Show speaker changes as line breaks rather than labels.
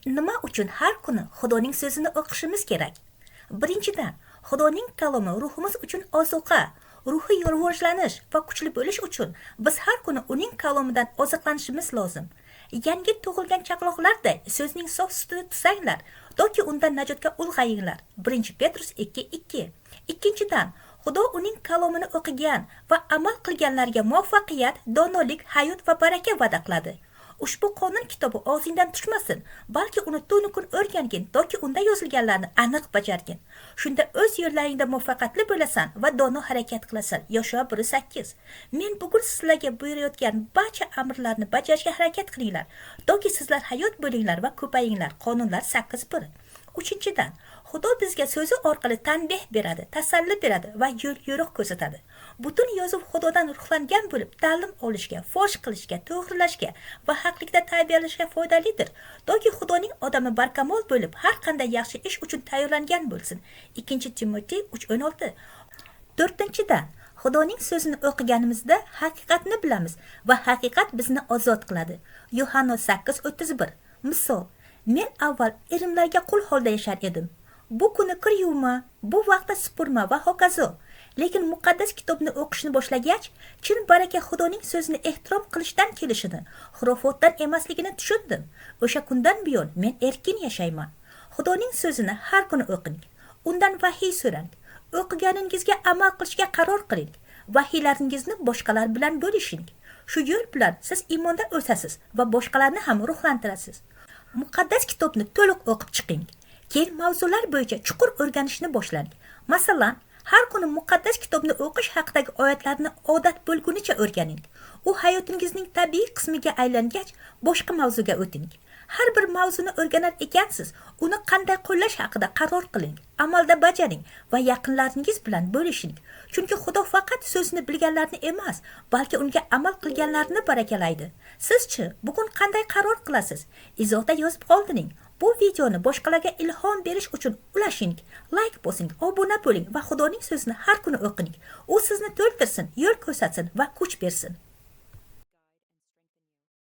Nima uchun har kuni Xudoning so'zini o'qishimiz kerak? Birinchidan, Xudoning kalomi ruhimiz uchun ozuqa, ruhiy rivojlanish va kuchli bo'lish uchun biz har kuni uning kalomidan oziqlanishimiz lozim. Yangi tug'ilgan chaqaloqlarday so'zning sof sutini tusanglar, doki undan najotga ulg'ayinglar. 1 Petrus 2:2. Ikkinchidan, Xudo uning kalomini o'qigan va amal qilganlarga muvaffaqiyat, donolik, hayot va baraka va'da qiladi. Ushbu qonun kitobi og'zingdan tushmasin, balki uni tunu kun o'rgangin, toki unda yozilganlarni aniq bajargin. Shunda o'z yo'llaringda muvaffaqiyatli bo'lasan va dono harakat qilasan. Yosha 1:8. Men bugun sizlarga buyurayotgan barcha amrlarni bajarishga harakat qilinglar, toki sizlar hayot bo'linglar va ko'payinglar. Qonunlar 8:1. Uchinchidan, Xudo bizga so'zi orqali tanbeh beradi, tasalli beradi va yo'l yo'riq ko'rsatadi. Butun yozuv Xudodan ruhlangan bo'lib, ta'lim olishga, fosh qilishga, to'g'rilashga va haqlikda tarbiyalashga foydalidir. Toki Xudoning odami barkamol bo'lib, har qanday yaxshi ish uchun tayyorlangan bo'lsin. 2 Timotiy 3:16. To'rtinchidan, Xudoning so'zini o'qiganimizda haqiqatni bilamiz va haqiqat bizni ozod qiladi. Yuhanna 8:31. Misol, men avval erimlarga qul holda yashar edim. Bu kuni kir yuvma, bu vaqtda supurma va hokazo. Lekin muqaddas kitobni o'qishni boshlagach, chin baraka Xudoning so'zini ehtirom qilishdan kelishini, xurofotdan emasligini tushundim. O'sha kundan buyon men erkin yashayman. Xudoning so'zini har kuni o'qing. Undan vahiy so'rang. O'qiganingizga amal qilishga qaror qiling. Vahiylaringizni boshqalar bilan bo'lishing. Shu yo'l bilan siz iymonda o'sasiz va boshqalarni ham ruhlantirasiz. Muqaddas kitobni to'liq o'qib chiqing. Keyin mavzular bo'yicha chuqur o'rganishni boshlang. Masalan, har kuni muqaddas kitobni o'qish haqidagi oyatlarni odat bo'lgunicha o'rganing. U hayotingizning tabiiy qismiga aylangach, boshqa mavzuga o'ting. Har bir mavzuni o'rganar ekansiz, uni qanday qo'llash haqida qaror qiling, amalda bajaring va yaqinlaringiz bilan bo'lishing. Chunki Xudo faqat so'zni bilganlarni emas, balki unga amal qilganlarni barakalaydi. Sizchi, bugun qanday qaror qilasiz? Izohda yozib qoldiring. Bu videoni boshqalarga ilhom berish uchun ulashing, like bosing, obuna bo'ling va Xudoning so'zini har kuni o'qing. U sizni to'ldirsin, yo'l ko'rsatsin va kuch bersin.